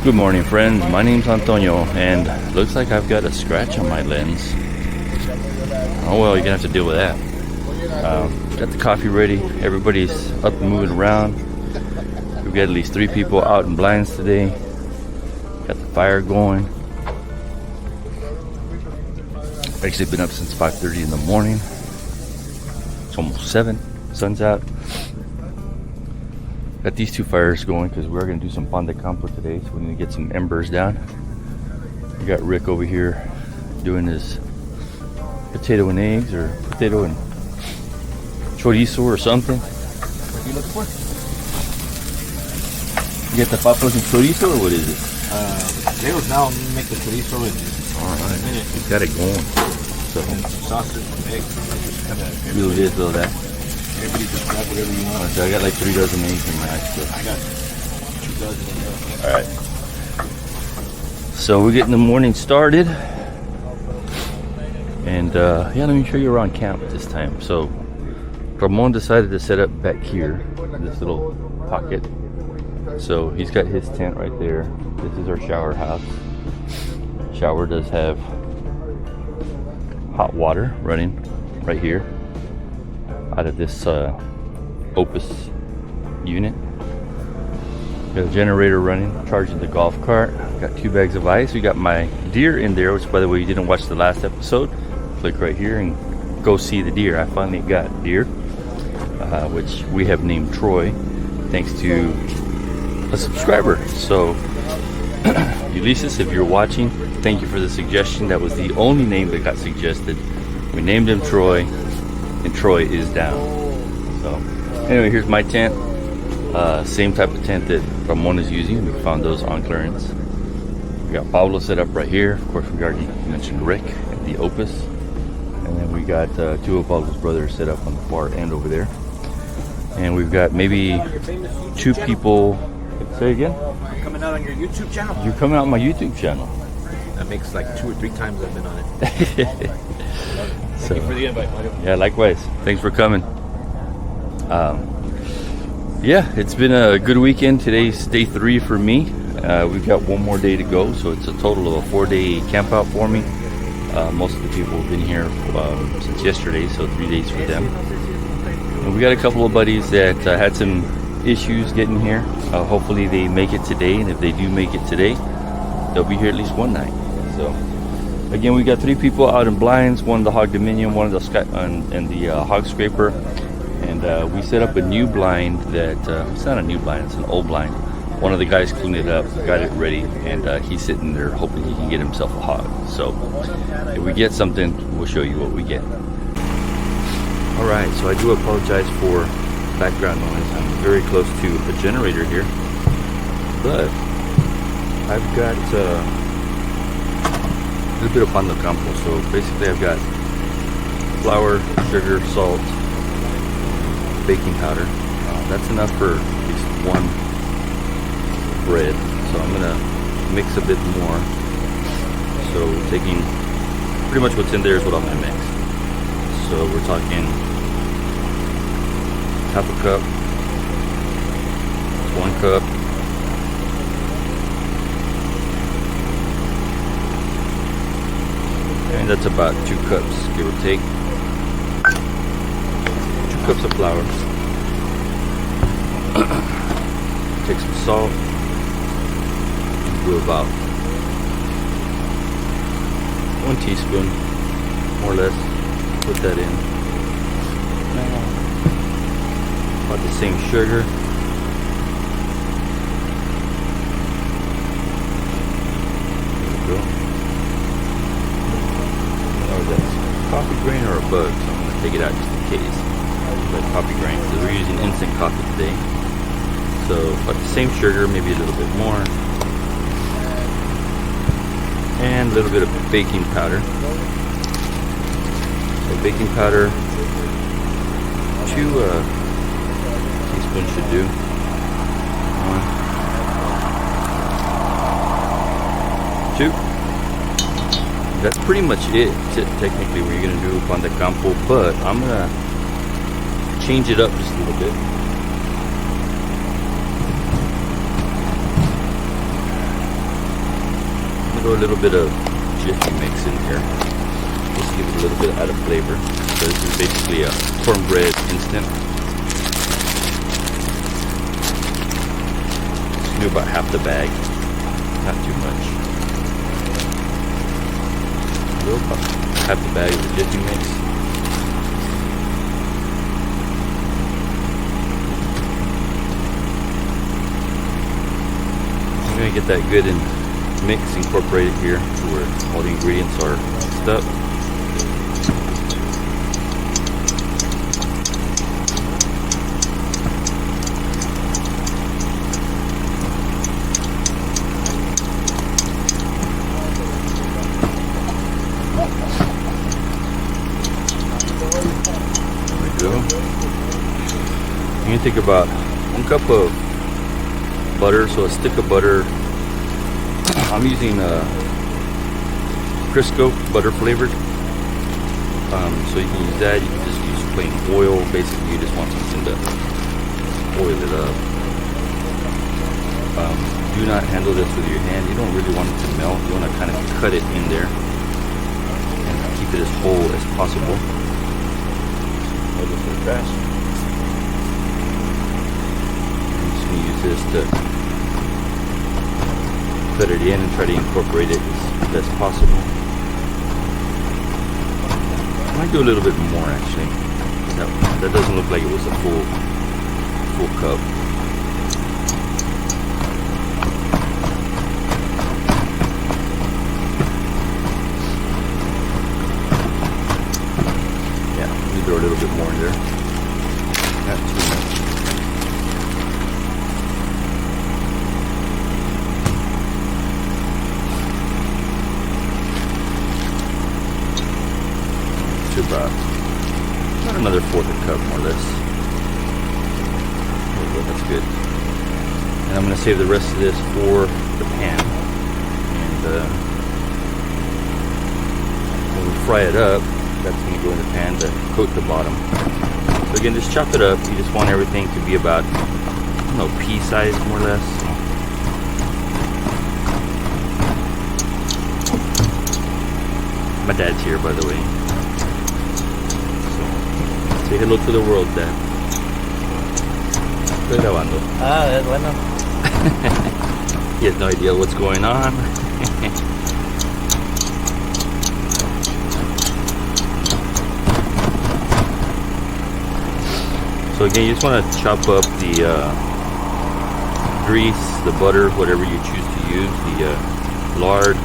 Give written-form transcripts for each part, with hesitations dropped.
Good morning, friends. My name's Antonio, and looks like I've got a scratch on my lens. Oh well, you're gonna have to deal with that. Got the coffee ready. Everybody's up and moving around. We've got at least 3 people out in blinds today. Got the fire going. Actually been up since 5:30 in the morning. It's almost 7. Sun's out. Got these 2 fires going because we're going to do some Pan de Campo today, so we need to get some embers down. We got Rick over here doing his potato and eggs, or potato and chorizo or something. What are you looking for? You get the papas and chorizo, or what is it? Potatoes now. I'm gonna make the chorizo in Alright, a minute. we got it going. So, And some sausage, some eggs. Just kind of little this, little that. everybody just grab whatever you want. So I got like 3 dozen eggs in my ice. I got 2 dozen in there. Alright. So we're getting the morning started. And yeah, let me show you around camp this time. So Ramon decided to set up back here in this little pocket. So he's got his tent right there. This is our shower house. Shower does have hot water running right here out of this Opus unit. Got a generator running, charging the golf cart. Got 2 bags of ice. We got my deer in there, which, by the way, you didn't watch the last episode. Click right here and go see the deer. I finally got deer, which we have named Troy, thanks to a subscriber. So, Ulysses, if you're watching, thank you for the suggestion. That was the only name that got suggested. We named him Troy, and Troy is down. So, anyway, here's my tent. Same type of tent that Ramon is using. We found those on clearance. We got Pablo set up right here. Of course, we already mentioned Rick at the Opus. And then we got 2 of Pablo's brothers set up on the far end over there. And we've got maybe 2 people. Say again? I'm coming out on your YouTube channel. You're coming out on my YouTube channel. That makes like 2 or 3 times I've been on it. Thank you for the invite, Mario. Yeah, likewise. Thanks for coming. Yeah, it's been a good weekend. Today's day 3 for me. We've got 1 more day to go, so it's a total of a 4-day camp out for me. Most of the people have been here since yesterday, so 3 days for them. And we got a couple of buddies that had some issues getting here. Hopefully they make it today, and if they do make it today, they'll be here at least 1 night. So again, we got 3 people out in blinds, 1 the Hog Dominion, 1 the Hog Scraper. And we set up a new blind that, it's not a new blind, it's an old blind. One of the guys cleaned it up, got it ready, and he's sitting there hoping he can get himself a hog. So if we get something, we'll show you what we get. Alright, so I do apologize for background noise. I'm very close to a generator here. But I've got a little bit of Pan de Campo. So basically I've got flour, sugar, salt, baking powder. That's enough for at least 1 bread, so I'm gonna mix a bit more. So taking pretty much what's in there is what I'm gonna mix. So we're talking half a cup, 1 cup, and that's about 2 cups, give or take. 2 cups of flour. Take some salt. Do about 1 teaspoon, more or less. Put that in. About the same sugar. There we go. Oh, that's coffee grain or a bug, so I'm going to take it out just in case. Like coffee grain, because we're using instant coffee today. So about the same sugar, maybe a little bit more. And a little bit of baking powder. So baking powder, 2 teaspoons should do. 1, 2. That's pretty much it. Technically, we're gonna do Pan de Campo, but I'm gonna change it up just a little bit. 1 Throw a little bit of Jiffy mix in here. Just to give it a little bit of added flavor. So this is basically a cornbread instant. Do about half the bag, not too much. About half the bag of the Jiffy mix. I'm gonna get that good and mix incorporated here to where all the ingredients are mixed up. You're gonna take about 1 cup of butter, so a stick of butter. I'm using Crisco butter flavored, so you can use that. You can just use plain oil. Basically, you just want something to oil it up. Do not handle this with your hand. You don't really want it to melt. You want to kind of cut it in there and keep it as whole as possible. I'm just going to use this to put it in and try to incorporate it as best possible. I might do a little bit more actually. That doesn't look like it was a full cup. Throw a little bit more in there. Not too much. To about another 1/4 cup, more or less. There we go, that's good. And I'm going to save the rest of this for the pan. And when we fry it up, that's going to go in the pan to coat the bottom. So again, just chop it up. You just want everything to be about, I don't know, pea size more or less. My dad's here, by the way. So, say hello to the world, Dad. Estoy grabando. Ah, bueno. He has no idea what's going on. So again, you just want to chop up the grease, the butter, whatever you choose to use, the lard.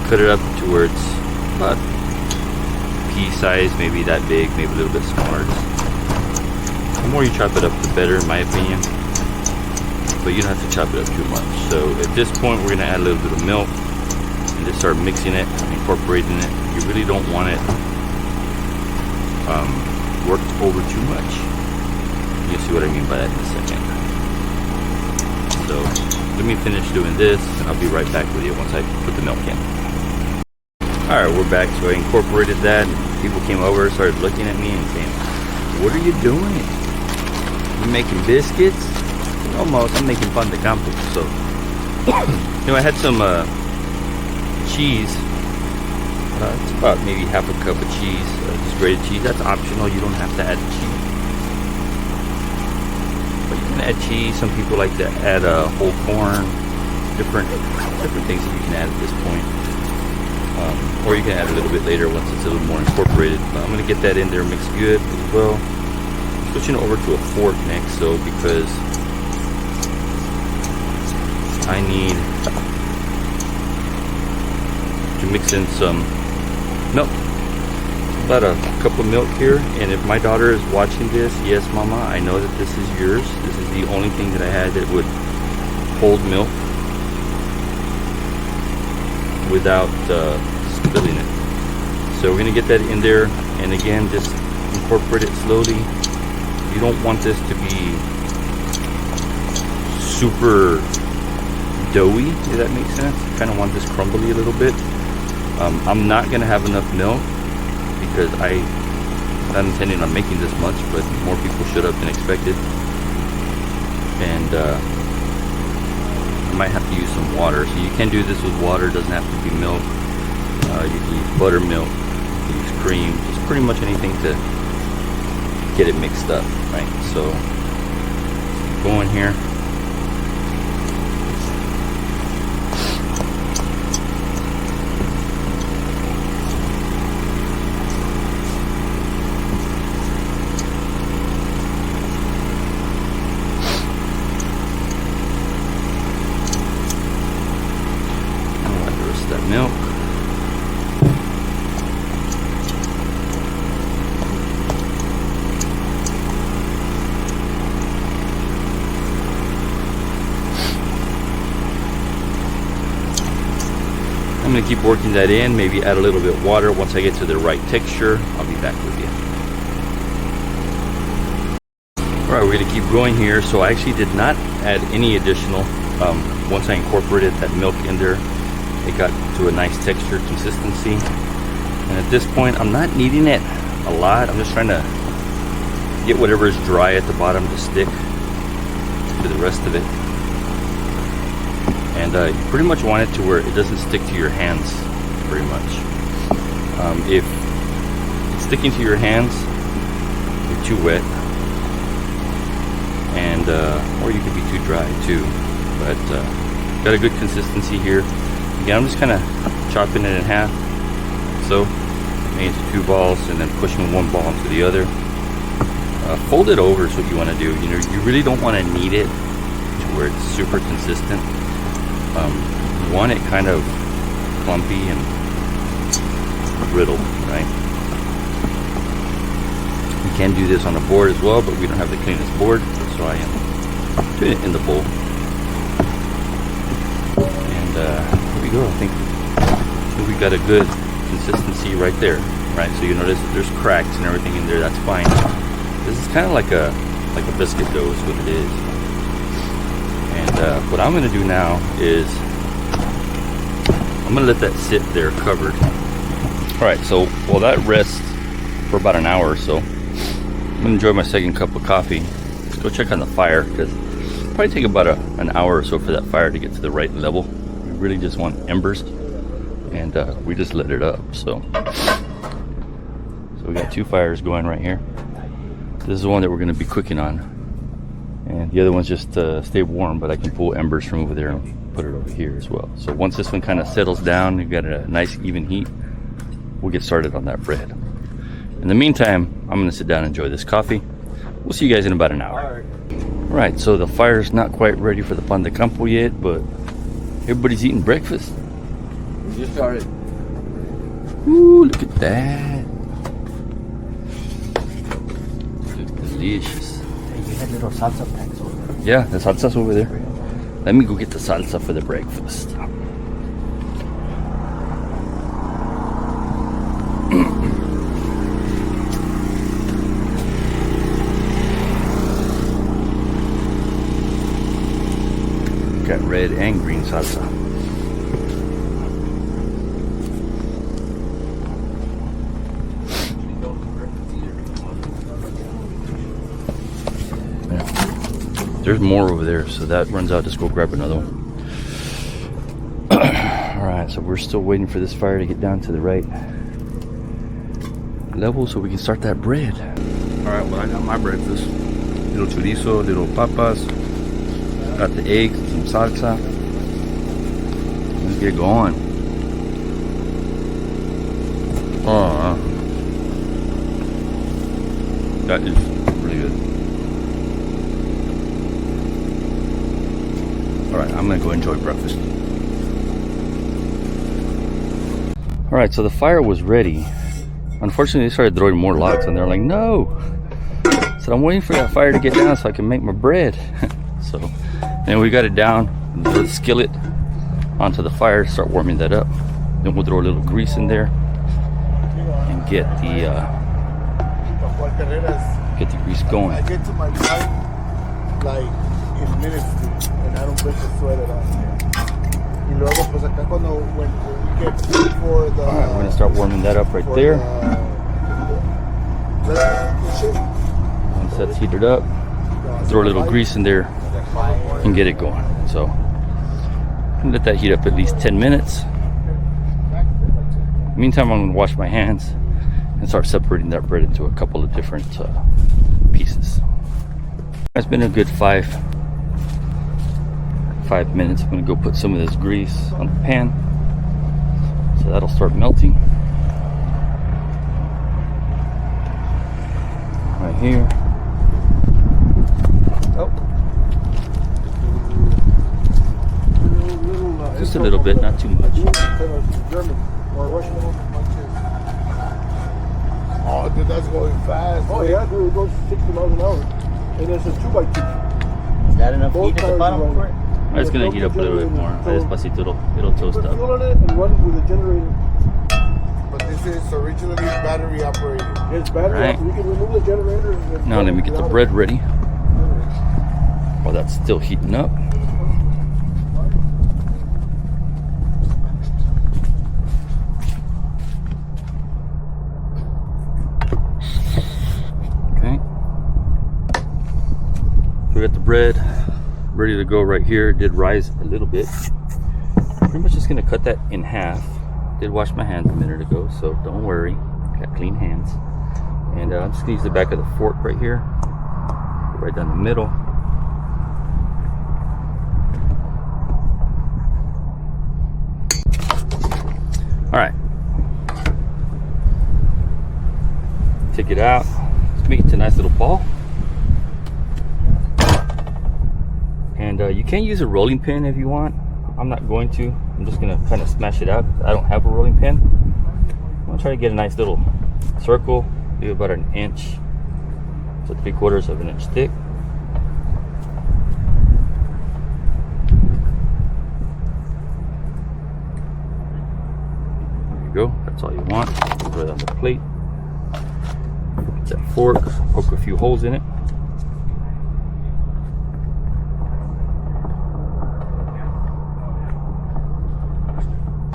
Cut it up to where it's about pea size, maybe that big, maybe a little bit smaller. The more you chop it up, the better, in my opinion. But you don't have to chop it up too much. So at this point, we're going to add a little bit of milk and just start mixing it, incorporating it. You really don't want it worked over too much. You'll see what I mean by that in a second. So let me finish doing this and I'll be right back with you once I put the milk in. Alright, we're back. So I incorporated that and people came over, started looking at me and saying, "What are you doing? You making biscuits?" Almost. I'm making Pan de Campo. So I had some cheese. It's about maybe half a cup of cheese, just grated cheese. That's optional. You don't have to add cheese, but you can add cheese. Some people like to add whole corn, different things that you can add at this point, or you can add a little bit later once it's a little more incorporated. But I'm gonna get that in there mixed good as well. Switching over to a fork next, so because I need to mix in some milk, about a cup of milk here. And if my daughter is watching this, yes, Mama, I know that this is yours. This is the only thing that I had that would hold milk without spilling it. So we're gonna get that in there, and again, just incorporate it slowly. You don't want this to be super doughy, if that makes sense. You kind of want this crumbly a little bit. I'm not gonna have enough milk because I'm not intending on making this much, but more people showed up than expected. And you might have to use some water. So you can do this with water, it doesn't have to be milk. You can use buttermilk, you can use cream, just pretty much anything to get it mixed up, right? So go in here. That milk. I'm going to keep working that in, maybe add a little bit of water. Once I get to the right texture, I'll be back with you. Alright, we're going to keep going here. So I actually did not add any additional. Once I incorporated that milk in there, it got to a nice texture consistency. And at this point, I'm not kneading it a lot. I'm just trying to get whatever is dry at the bottom to stick to the rest of it. And you pretty much want it to where it doesn't stick to your hands very much. If it's sticking to your hands, you're too wet. And or you could be too dry too. But got a good consistency here. Again, I'm just kind of chopping it in half, so made into 2 balls, and then pushing one ball into the other. Fold it over is what you want to do. You know, you really don't want to knead it to where it's super consistent. You want it kind of clumpy and brittle, right? You can do this on a board as well, but we don't have the cleanest board, so I am doing it in the bowl. Here we go. I think we got a good consistency right there, right? So you notice there's cracks and everything in there. That's fine. This is kind of like a biscuit dough is what it is. And what I'm going to do now is I'm going to let that sit there covered. All right. So while that rests for about an hour or so, I'm going to enjoy my second cup of coffee. Let's go check on the fire, because it'll probably take about an hour or so for that fire to get to the right level. Really just want embers, and we just lit it up. So we got 2 fires going right here. This is the one that we're going to be cooking on, and the other one's just stay warm, but I can pull embers from over there and put it over here as well. So once this one kind of settles down, you got a nice even heat, we'll get started on that bread. In the meantime, I'm going to sit down and enjoy this coffee. We'll see you guys in about an hour. All right, so the fire's not quite ready for the Pan de Campo yet, but everybody's eating breakfast. We just started. Ooh, look at that. Looks delicious. Hey, you had little salsa packs over there. Yeah, the salsa's over there. Let me go get the salsa for the breakfast. Got red and green salsa. Yeah. There's more over there, so that runs out. Just go grab another one. Alright, so we're still waiting for this fire to get down to the right level so we can start that bread. Alright, well, I got my breakfast. Little chorizo, little papas. Got the eggs, some salsa. Let's get going. Oh, that is really good. Alright, I'm gonna go enjoy breakfast. Alright, so the fire was ready. Unfortunately, they started throwing more logs, and they're like, no! So I'm waiting for that fire to get down so I can make my bread. So, and we got it down, the skillet onto the fire, start warming that up. Then we'll throw a little grease in there and get the grease going. I get to my car like in minutes, and I don't break the sweater out. Y luego, pues acá cuando when we get for the. All right, we're gonna start warming that up right there. Once that's heated up, throw a little grease in there and get it going. So Let that heat up at least 10 minutes. Meantime, I'm gonna wash my hands and start separating that bread into a couple of different pieces. It's been a good 5 minutes. I'm gonna go put some of this grease on the pan, so that'll start melting right here. Oh, just a little bit, not too much. Oh, dude, that's going fast. Oh yeah, dude, it goes 60 miles an hour. And it's a 2x2. Is that enough heat at the bottom for it? It's gonna heat up a little bit more. Despacito, it'll toast Put up. fuel on it and run it with a generator. But this is originally battery operated. It's battery. Right. We can remove the generator. And Now let me get the bread ready while that's still heating up. Okay. We got the bread ready to go right here. It did rise a little bit. Pretty much just gonna cut that in half. Did wash my hands a minute ago, so don't worry. Got clean hands. And I'm just gonna use the back of the fork right here, right down the middle. All right. Take it out. Let's make it to a nice little ball. And you can use a rolling pin if you want. I'm not going to. I'm just gonna kind of smash it out. I don't have a rolling pin. I'm gonna try to get a nice little circle, maybe about 1 inch to 3/4 of an inch thick. There you go. That's all you want. Put it on the plate. Get that fork. Poke a few holes in it.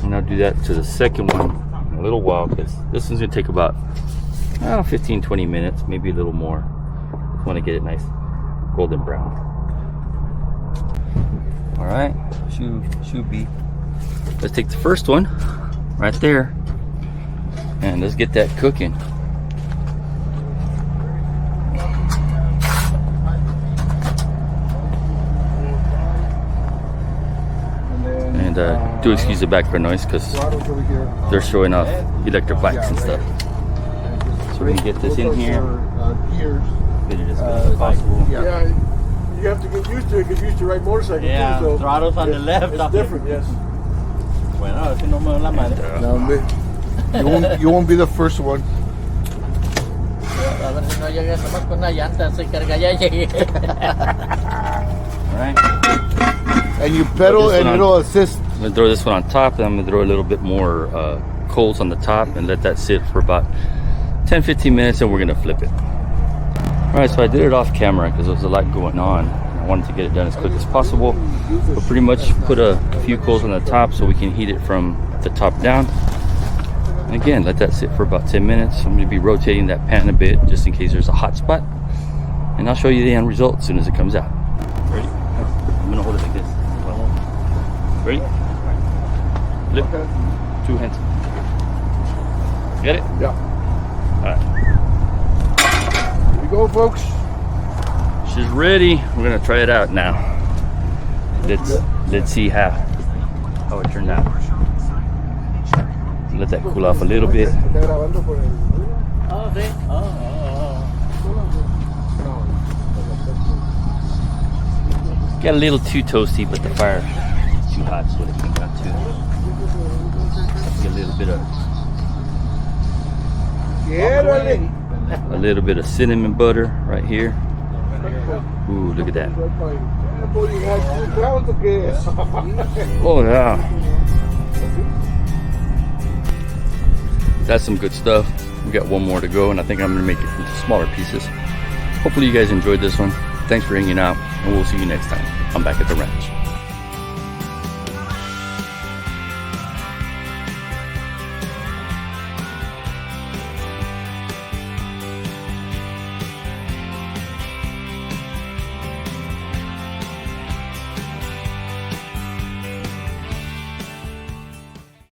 And I'll do that to the second one in a little while, because this one's gonna take about 15-20 minutes, maybe a little more. Just want to get it nice golden brown. All right, should be. Let's take the first one right there and let's get that cooking. And do excuse the background noise because they're showing off electric bikes and stuff. So we can get this in here. Get it as good as possible. Yeah, you have to get used to it. Get used to ride motorcycles. Yeah, too, so throttles on the left. it's different. Yes. Bueno, es que no me da la madre. No, you won't be the first one. A ver si no llegas nomás con una llanta, se carga, ya llegué. All right. And you pedal and it'll assist. I'm gonna throw this one on top, and I'm gonna throw a little bit more coals on the top and let that sit for about 10-15 minutes, and we're gonna flip it. All right, so I did it off camera because there was a lot going on. I wanted to get it done as quick as possible, but pretty much put a few coals on the top so we can heat it from the top down. And again, let that sit for about 10 minutes. I'm gonna be rotating that pan a bit just in case there's a hot spot, and I'll show you the end result as soon as it comes out. Ready? I'm gonna hold it like this. Ready? Flip. 2 hands. Get it? Yeah. Alright. Here we go, folks. She's ready. We're gonna try it out now. Let's see how it turned out. Let that cool off a little bit. Oh, sí. Oh. Got a little too toasty, but the fire is too hot, so it came out too. Get a little bit of cinnamon butter right here. Ooh, look at that. Oh yeah. That's some good stuff. We got one more to go, and I think I'm gonna make it into smaller pieces. Hopefully you guys enjoyed this one. Thanks for hanging out, and we'll see you next time. I'm back at the ranch.